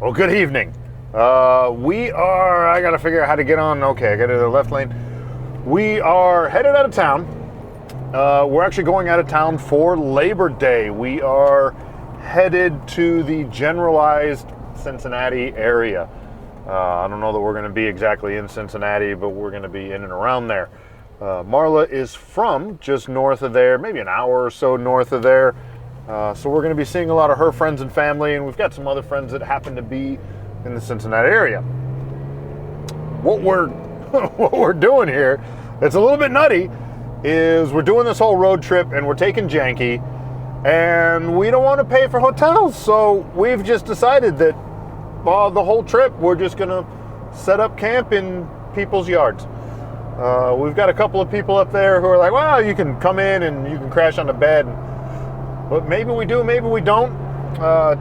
Well, good evening. I got to figure out how to get on. Okay, I got to the left lane. We are headed out of town. We're actually going out of town for Labor Day. We are headed to the generalized Cincinnati area. I don't know that we're going to be exactly in Cincinnati, but we're going to be in and around there. Marla is from just north of there, maybe an hour or so north of there. So we're going to be seeing a lot of her friends and family, and we've got some other friends that happen to be in the Cincinnati area. What we're doing here, it's a little bit nutty, is we're doing this whole road trip and we're taking Janky, and we don't want to pay for hotels, so we've just decided that the whole trip we're just going to set up camp in people's yards. We've got a couple of people up there who are like, well, you can come in and you can crash on the bed. But maybe we do, maybe we don't.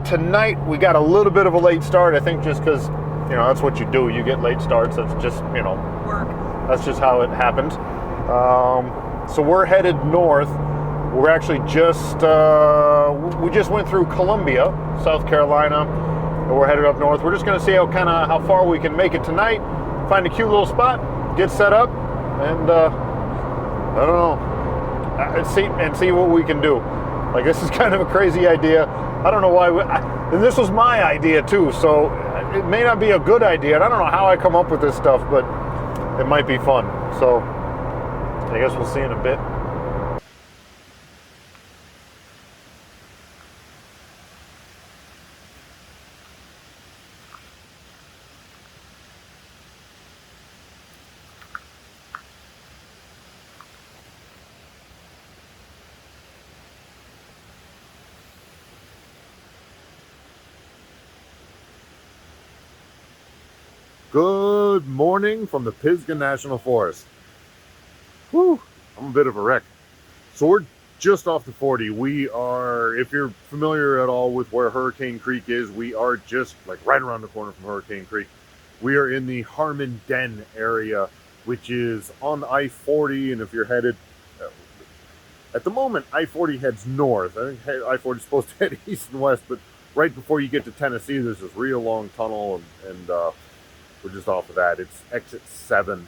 Tonight we got a little bit of a late start, I think just because, that's what you do. You get late starts. That's just, work. That's just how it happens. So we're headed north. We're actually we just went through Columbia, South Carolina, and we're headed up north. We're just going to see how far we can make it tonight, find a cute little spot, get set up, and I don't know, see what we can do. Like, this is kind of a crazy idea. I don't know why. And this was my idea too, so it may not be a good idea. And I don't know how I come up with this stuff, but it might be fun. So I guess we'll see in a bit. Good morning from the Pisgah National Forest. Whew, I'm a bit of a wreck. So we're just off the 40. We are, if you're familiar at all with where Hurricane Creek is, we are just like right around the corner from Hurricane Creek. We are in the Harmon Den area, which is on I-40, and if you're headed, at the moment, I-40 heads north. I think I-40 is supposed to head east and west, but right before you get to Tennessee, there's this real long tunnel, and we're just off of that. It's exit 7.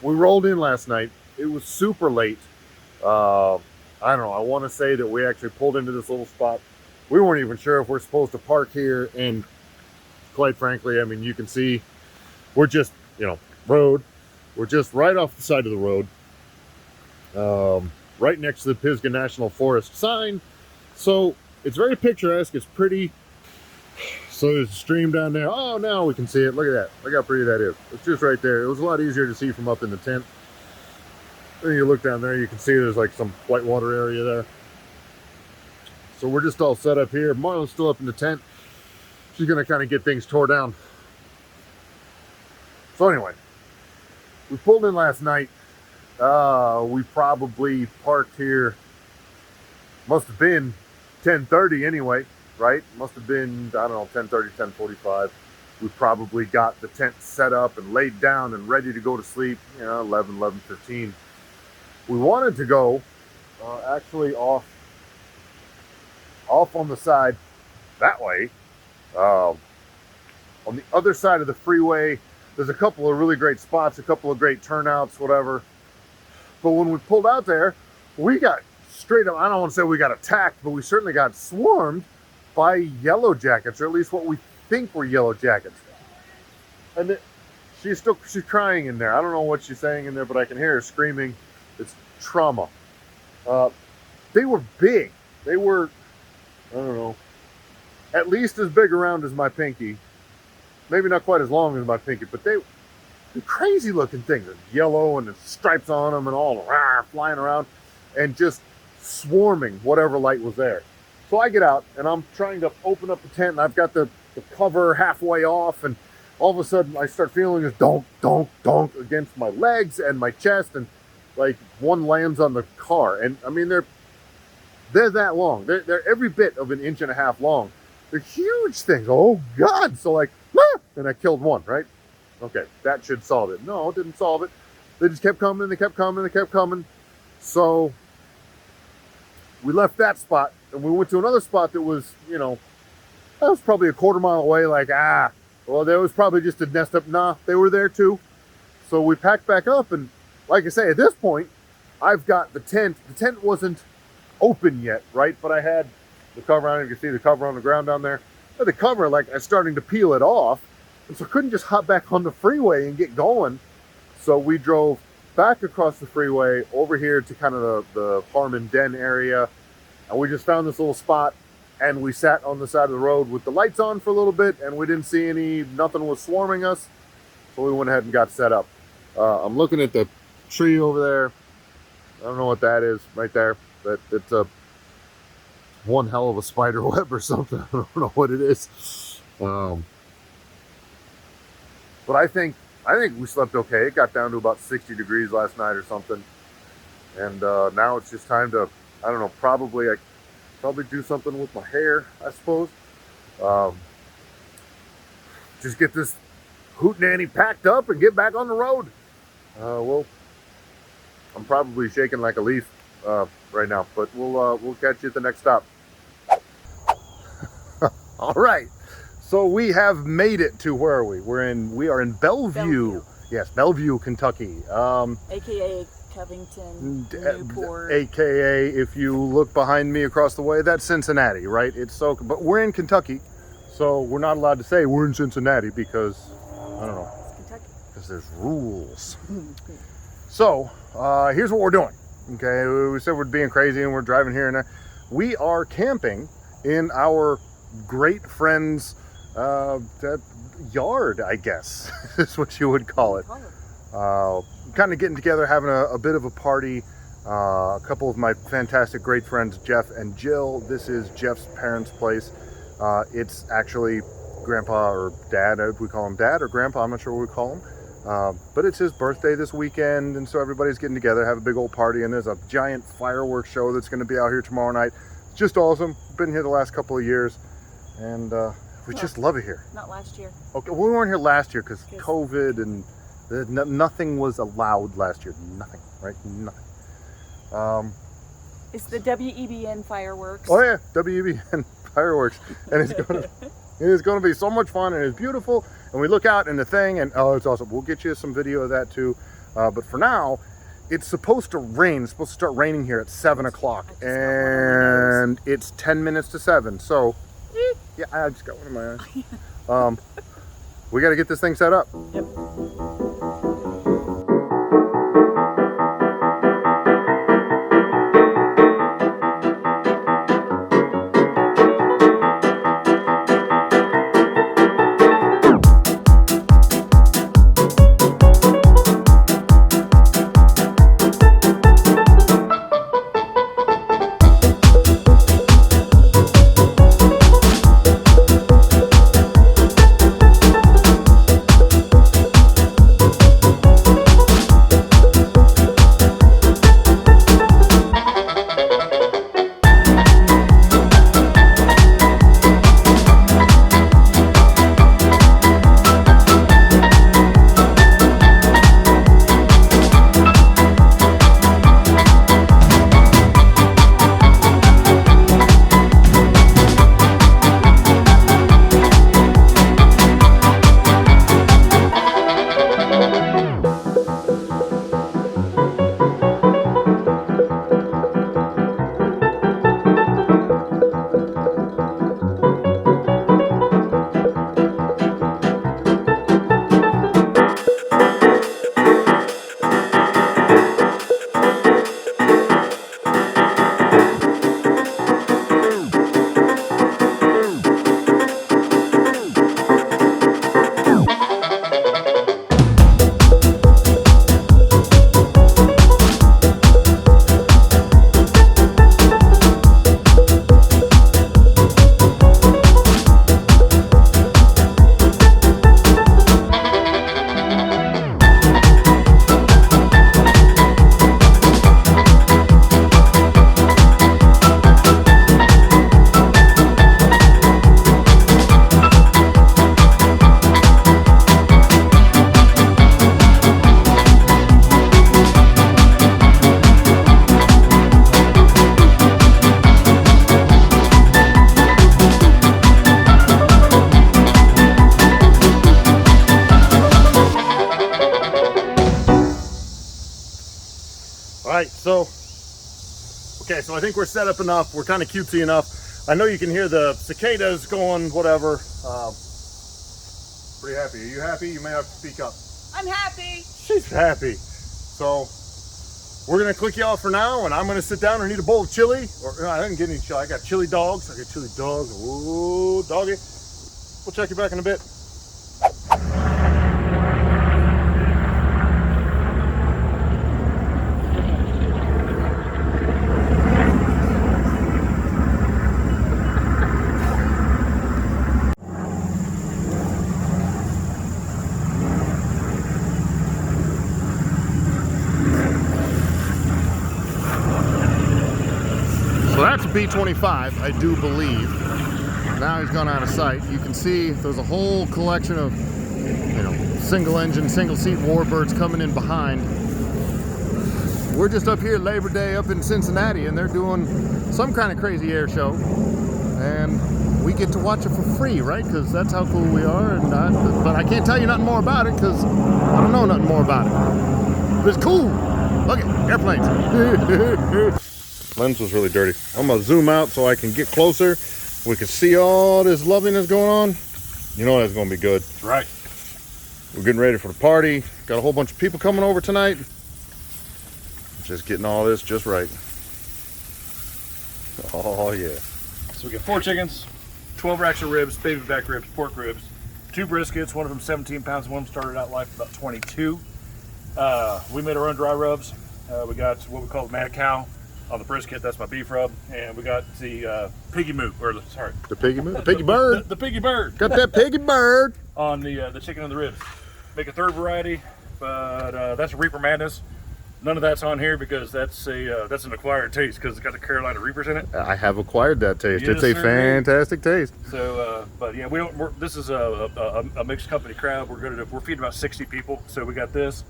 We rolled in last night. It was super late. I don't know. I want to say that we actually pulled into this little spot. We weren't even sure if we're supposed to park here. And quite frankly, I mean, you can see we're just, road. We're just right off the side of the road. Right next to the Pisgah National Forest sign. So it's very picturesque. It's pretty. So there's a stream down there. Oh, now we can see it. Look at that. Look how pretty that is. It's just right there. It was a lot easier to see from up in the tent. Then you look down there, you can see there's like some whitewater area there. So we're just all set up here. Marla's still up in the tent. She's going to kind of get things tore down. So anyway, we pulled in last night. We probably parked here. Must have been 10:30 anyway. Right? Must have been, I don't know, 10:30, 10:45. We probably got the tent set up and laid down and ready to go to sleep, 11:15. We wanted to go actually off on the side that way. On the other side of the freeway, there's a couple of really great spots, a couple of great turnouts, whatever. But when we pulled out there, we got straight up, I don't want to say we got attacked, but we certainly got swarmed by yellow jackets, or at least what we think were yellow jackets. And she's crying in there. I don't know what she's saying in there, but I can hear her screaming. It's trauma. They were big. They were, I don't know, at least as big around as my pinky. Maybe not quite as long as my pinky, but they're crazy looking things. They're yellow and there's stripes on them and all flying around and just swarming whatever light was there. So I get out and I'm trying to open up the tent and I've got the cover halfway off, and all of a sudden I start feeling this donk, donk, donk against my legs and my chest, and like one lands on the car. And I mean, they're that long. They're every bit of an inch and a half long. They're huge things. Oh God. So like, and I killed one, right? Okay, that should solve it. No, it didn't solve it. They just kept coming, they kept coming, they kept coming. So we left that spot and we went to another spot that was, That was probably a quarter mile away, like, well, there was probably just a nest up. Nah, they were there too. So we packed back up, and like I say, at this point, I've got the tent. The tent wasn't open yet, right? But I had the cover on it. You can see the cover on the ground down there. But the cover, like, I was starting to peel it off, and so I couldn't just hop back on the freeway and get going. So we drove back across the freeway over here to kind of the Harmon Den area, and we just found this little spot, and we sat on the side of the road with the lights on for a little bit, and we didn't see nothing was swarming us, so we went ahead and got set up. I'm looking at the tree over there. I don't know what that is right there, but it's a one hell of a spider web or something. I don't know what it is. But I think we slept okay. It got down to about 60 degrees last night or something. And now it's just time to, I don't know, probably do something with my hair, I suppose. Just get this hootenanny packed up and get back on the road. Well, I'm probably shaking like a leaf right now, but we'll catch you at the next stop. All right. So we have made it to, where are we? We are in Bellevue. Yes, Bellevue, Kentucky. AKA Covington, Newport. AKA, if you look behind me across the way, that's Cincinnati, right? But we're in Kentucky, so we're not allowed to say we're in Cincinnati because, I don't know. It's Kentucky. Because there's rules. So, here's what we're doing. Okay, we said we're being crazy and we're driving here and there. We are camping in our great friend's yard, I guess, is what you would call it. Kind of getting together, having a bit of a party. A couple of my fantastic great friends, Jeff and Jill. This is Jeff's parents' place. It's actually Grandpa or Dad. We call him Dad or Grandpa. I'm not sure what we call him. But it's his birthday this weekend, and so everybody's getting together, have a big old party, and there's a giant fireworks show that's going to be out here tomorrow night. It's just awesome. Been here the last couple of years, and we just love it here. Not last year. Okay, we weren't here last year because COVID and nothing was allowed last year. Nothing, right? Nothing. It's the WEBN fireworks. Oh yeah, WEBN fireworks, and it's going to be so much fun, and it's beautiful. And we look out in the thing, and oh, it's awesome. We'll get you some video of that too. But for now, it's supposed to rain. It's supposed to start raining here at 7 o'clock, and it's 10 minutes to 7. So, yeah, I just got one in my eye. We got to get this thing set up. Yep. So, okay, so I think we're set up enough. We're kind of cutesy enough. I know you can hear the cicadas going, whatever. Pretty happy. Are you happy? You may have to speak up. I'm happy. She's happy. So we're gonna click you off for now, and I'm gonna sit down and eat a bowl of chili. Or no, I didn't get any chili. I got chili dogs. I got chili dogs. Ooh, doggy. We'll check you back in a bit. So that's a B-25, I do believe. Now he's gone out of sight. You can see there's a whole collection of, single engine, single seat warbirds coming in behind. We're just up here Labor Day up in Cincinnati, and they're doing some kind of crazy air show. And we get to watch it for free, right? Because that's how cool we are. But I can't tell you nothing more about it because I don't know nothing more about it. But it's cool. Look at airplanes. Lens was really dirty. I'm gonna zoom out so I can get closer. We can see all this loveliness going on. You know that's gonna be good. That's right. We're getting ready for the party. Got a whole bunch of people coming over tonight. Just getting all this just right. Oh yeah. So we got 4 chickens, 12 racks of ribs, baby back ribs, pork ribs, 2 briskets, one of them 17 pounds, one of them started out life about 22. We made our own dry rubs. We got what we call the mad cow on the brisket. That's my beef rub. And we got the piggy moo, or sorry. The piggy moo? The piggy bird? The piggy bird. Got that piggy bird. On the chicken and the ribs. Make a third variety, but that's a Reaper Madness. None of that's on here because that's an acquired taste because it's got the Carolina Reapers in it. I have acquired that taste. Yes, it's a sir. fantastic taste. So, but yeah, this is a mixed company crowd. We're feeding about 60 people. So we got this.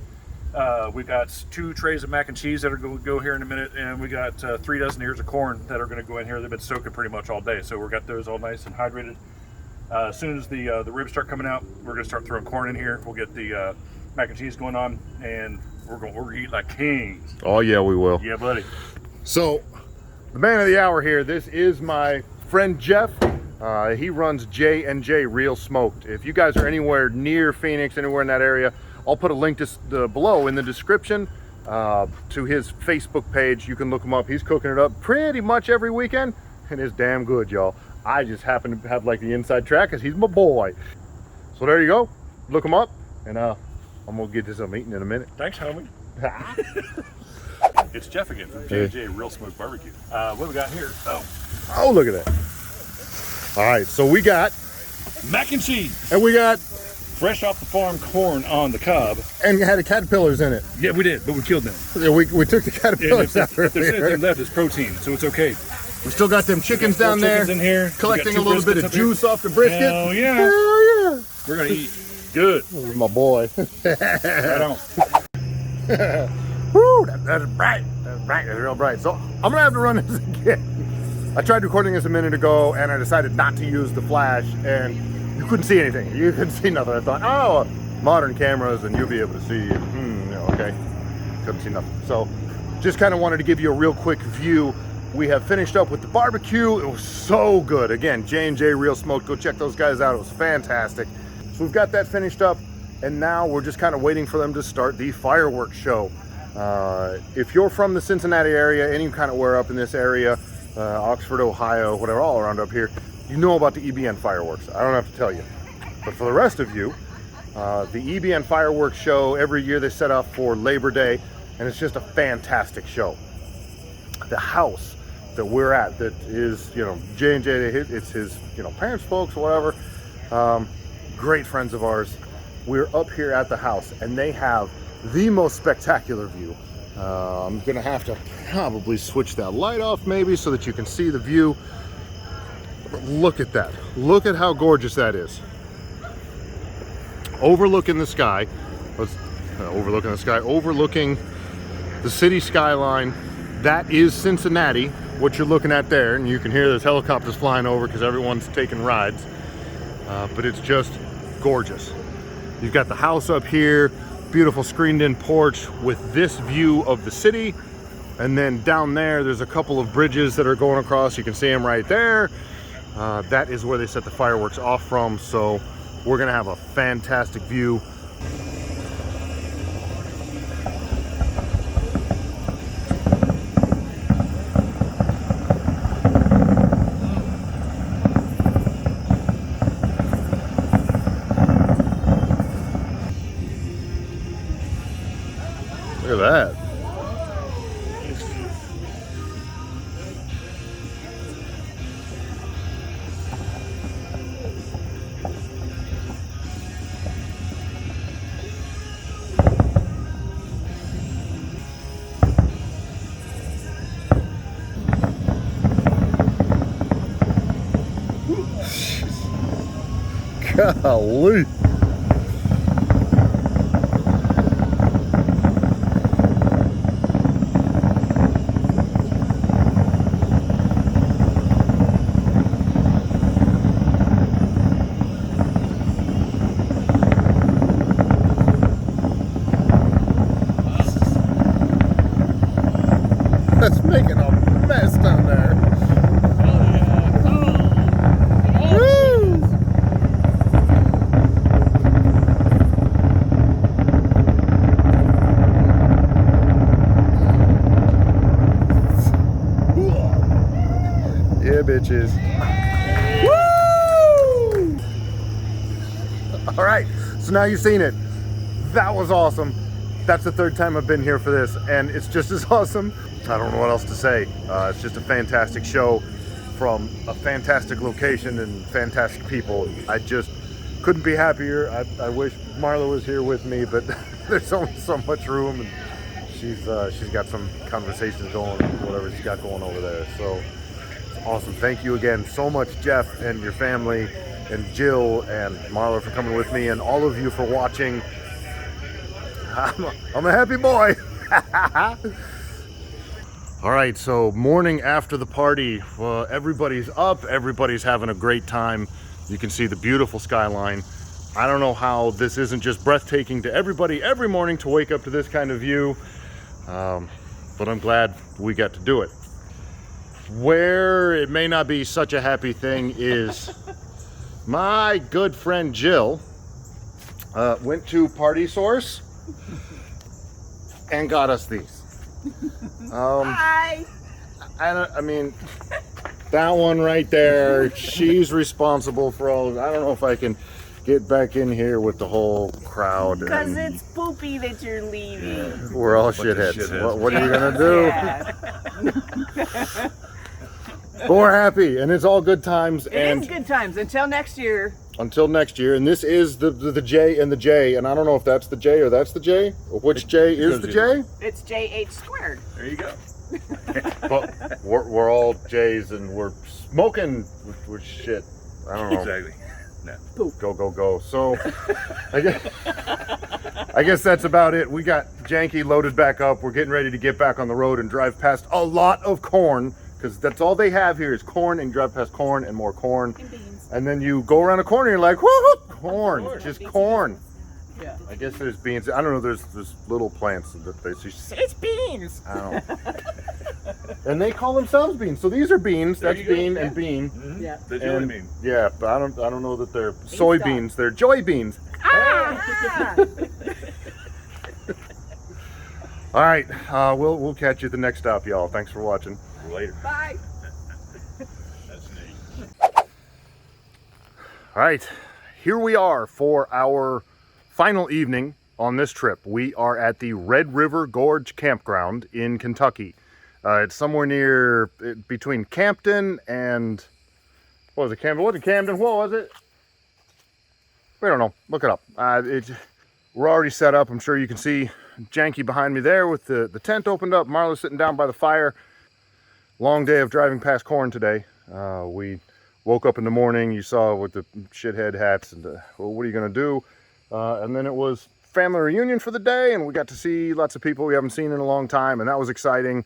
We got 2 trays of mac and cheese that are going to go here in a minute, and we got 3 dozen ears of corn that are going to go in here. They've been soaking pretty much all day, so we got those all nice and hydrated. As soon as the ribs start coming out, we're going to start throwing corn in here. We'll get the mac and cheese going on, and we're going to eat like kings. Oh yeah, we will. Yeah, buddy. So, the man of the hour here. This is my friend Jeff. He runs J&J Real Smoked. If you guys are anywhere near Phoenix, anywhere in that area, I'll put a link to below in the description to his Facebook page. You can look him up. He's cooking it up pretty much every weekend, and it's damn good, y'all. I just happen to have like the inside track because he's my boy. So there you go. Look him up, and I'm gonna get this eating in a minute. Thanks, homie. It's Jeff again from J&J Real Smoked Barbecue. What we got here? Oh, look at that. All right, so we got Mac and cheese. And we got Fresh off the farm corn on the cob. And it had the caterpillars in it. Yeah, we did, but we killed them. Yeah, we took the caterpillars out. If there's anything left, it's protein, so it's okay. We still got them chickens down there. Chickens in here. Collecting a little bit of juice off the brisket. Hell yeah. Hell yeah. We're gonna eat good. This is my boy. Right on. Woo, that's bright. That's bright. That's real bright. So I'm gonna have to run this again. I tried recording this a minute ago, and I decided not to use the flash, and you couldn't see anything. You couldn't see nothing. I thought, oh, modern cameras, and you'll be able to see. Okay. Couldn't see nothing. So just kind of wanted to give you a real quick view. We have finished up with the barbecue. It was so good. Again, J&J Real Smoked. Go check those guys out. It was fantastic. So we've got that finished up, and now we're just kind of waiting for them to start the fireworks show. If you're from the Cincinnati area, any kind of where up in this area, Oxford, Ohio, whatever, all around up here, you know about the EBN fireworks. I don't have to tell you. But for the rest of you, the EBN fireworks show, every year they set up for Labor Day, and it's just a fantastic show. The house that we're at, that is, J&J, it's his, parents, folks, whatever, great friends of ours. We're up here at the house, and they have the most spectacular view. I'm gonna have to probably switch that light off maybe so that you can see the view. But look at that. Look at how gorgeous that is. Overlooking the sky. Overlooking the city skyline. That is Cincinnati, what you're looking at there, and you can hear those helicopters flying over because everyone's taking rides. But it's just gorgeous. You've got the house up here, beautiful screened in porch with this view of the city. And then down there's a couple of bridges that are going across. You can see them right there. That is where they set the fireworks off from. So we're gonna have a fantastic view. Look at that. Golly. That's making a mess down there. Woo! Yeah, bitches. Woo! All right, so now you've seen it. That was awesome. That's the third time I've been here for this, and it's just as awesome. I don't know what else to say. It's just a fantastic show from a fantastic location and fantastic people. I just couldn't be happier. I wish Marla was here with me, but there's only so much room, and she's got some conversations going, whatever she's got going over there. So it's awesome. Thank you again so much, Jeff and your family, and Jill and Marla for coming with me, and all of you for watching. I'm a happy boy. All right, so morning after the party, everybody's up, everybody's having a great time. You can see the beautiful skyline. I don't know how this isn't just breathtaking to everybody every morning to wake up to this kind of view, but I'm glad we got to do it. Where it may not be such a happy thing is my good friend Jill went to Party Source and got us these. Hi. I mean, that one right there, she's responsible for all. I don't know if I can get back in here with the whole crowd. Because it's poopy that you're leaving. We're all shitheads. What are you gonna do? Yeah. But we're happy, and it's all good times. It and is good times until next year. Until next year, and this is the J and the J, and I don't know if that's the J or that's the J, or which J is the J. It's JH squared. There you go. But we're all J's, and we're smoking with shit. I don't know. Exactly. No. Go. So I guess that's about it. We got Janky loaded back up. We're getting ready to get back on the road and drive past a lot of corn, because that's all they have here is corn, and you drive past corn and more corn. And beans. And then you go around a corner and you're like, whoo, corn, just corn. Yeah. I guess there's beans. I don't know, there's little plants that they see. It's beans. I don't know. And they call themselves beans. So these are beans. There That's you go. bean Yeah. and bean. Mm-hmm. Yeah. That's what I And, mean. yeah, but I don't know that they're soybeans. They're joy beans. Ah! All right, we'll catch you at the next stop, y'all. Thanks for watching. Later. Bye. That's neat. All right, here we are for our final evening on this trip. We are at the Red River Gorge Campground in Kentucky. It's somewhere near between Campton and what was it? Camden? What was it? Camden? What was it? We don't know. Look it up. We're already set up. I'm sure you can see Janky behind me there with the tent opened up. Marla's sitting down by the fire. Long day of driving past corn today. We woke up in the morning. You saw with the shithead hats and well, what are you gonna do? And then it was family reunion for the day, and we got to see lots of people we haven't seen in a long time, and that was exciting.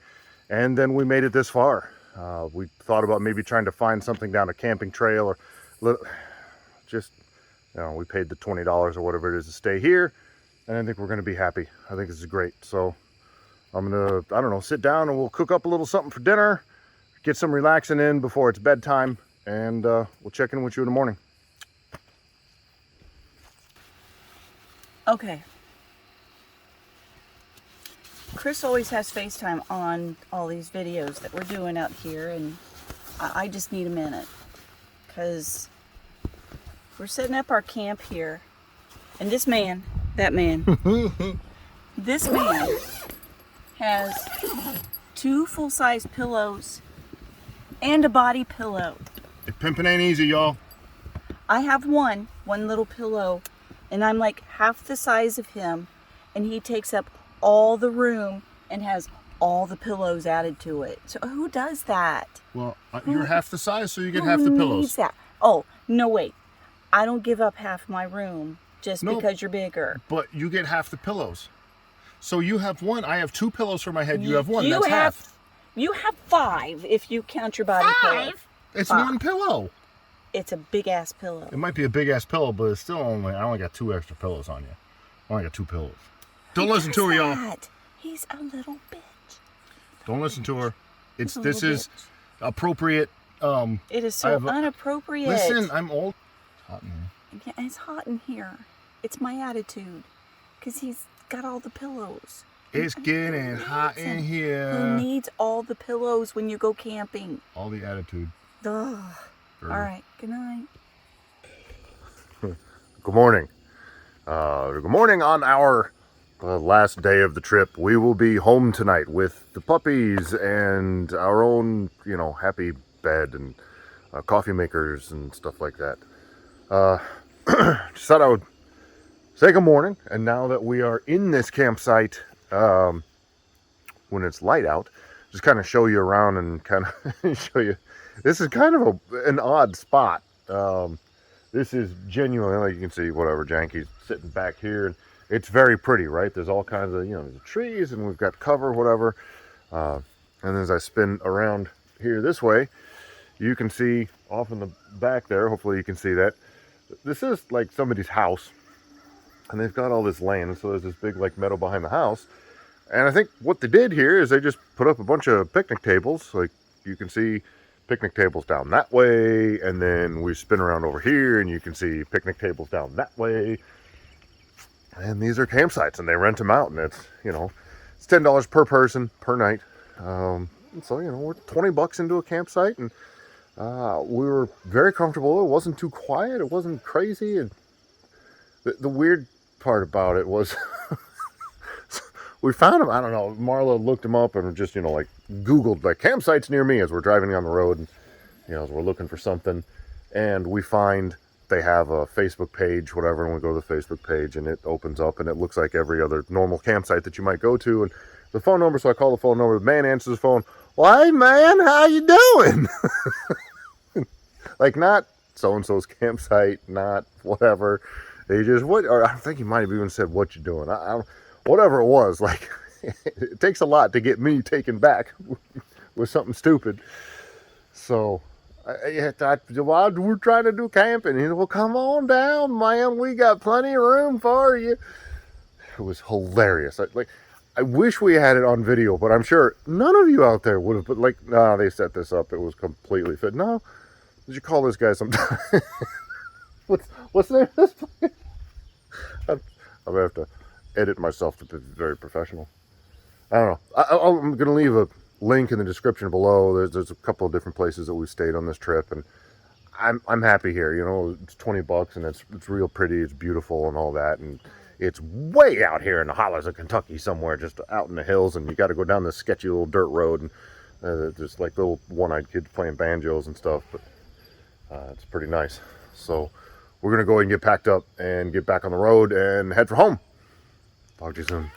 And then we made it this far. We thought about maybe trying to find something down a camping trail, or just, you know, we paid the $20 or whatever it is to stay here, and I think we're going to be happy. I think this is great. So I'm gonna, I don't know, sit down and we'll cook up a little something for dinner, get some relaxing in before it's bedtime, and we'll check in with you in the morning. Okay. Chris always has FaceTime on all these videos that we're doing out here, and I just need a minute because we're setting up our camp here, and this man, that man, this man has 2 full-size pillows and a body pillow. Pimping ain't easy, y'all. I have one little pillow, and I'm like half the size of him, and he takes up all the room and has all the pillows added to it. So who does that? Well, you're half the size, so you get half the Who pillows. needs that? Oh, no, wait. I don't give up half my room just because you're bigger. But you get half the pillows. So you have one. I have 2 pillows for my head. You have one. That's half. You have 5 if you count your body pillow. It's 5. 1 pillow. It's a big ass pillow. It might be a big ass pillow, but it's still only, I only got 2 extra pillows on you. I only got 2 pillows. Don't listen to her, y'all. He's a little bitch. Don't listen to her. This is bitch. appropriate. It is so inappropriate. Listen, I'm old. It's hot in here. Yeah, it's hot in here. It's my attitude. Because he's got all the pillows. It's getting hot in Who here. needs all the pillows when you go camping? All the attitude. Ugh. All right. Good night. Good morning. Good morning on our last day of the trip. We will be home tonight with the puppies and our own, happy bed and coffee makers and stuff like that. Just thought I would say good morning. And now that we are in this campsite, when it's light out, just kind of show you around and kind of show you. This is kind of an odd spot. This is genuinely, like you can see, whatever, Janky's sitting back here, and it's very pretty, right? There's all kinds of, there's trees, and we've got cover, whatever. And as I spin around here this way, you can see off in the back there, hopefully you can see that, this is like somebody's house, and they've got all this land, so there's this big like meadow behind the house. And I think what they did here is they just put up a bunch of picnic tables, like you can see picnic tables down that way, and then we spin around over here and you can see picnic tables down that way, and these are campsites and they rent them out, and it's it's $10 per person per night. So we're $20 into a campsite, and we were very comfortable. It wasn't too quiet, it wasn't crazy, and the weird part about it was we found them. I don't know, Marla looked them up and just like Googled like campsites near me as we're driving down the road, and as we're looking for something, and we find they have a Facebook page, whatever, and we go to the Facebook page and it opens up and it looks like every other normal campsite that you might go to, and the phone number, so I call the phone number, the man answers the phone. Well, hey man, how you doing? Like, not so-and-so's campsite, not whatever. They just, or I think he might have even said, what you doing? Whatever it was, like, it takes a lot to get me taken back with something stupid. So, we're trying to do camping. He said, well, come on down, man. We got plenty of room for you. It was hilarious. I wish we had it on video, but I'm sure none of you out there would have. But no, they set this up. It was completely fit. No, did you call this guy sometime? What's the name of this place? I'm going to have to edit myself to be very professional. I don't know. I'm going to leave a link in the description below. There's a couple of different places that we've stayed on this trip, and I'm happy here. It's $20 and it's real pretty. It's beautiful and all that, and it's way out here in the hollows of Kentucky somewhere, just out in the hills, and you got to go down this sketchy little dirt road, and there's like little one-eyed kids playing banjos and stuff, but it's pretty nice. So we're gonna go ahead and get packed up and get back on the road and head for home. Talk to you soon.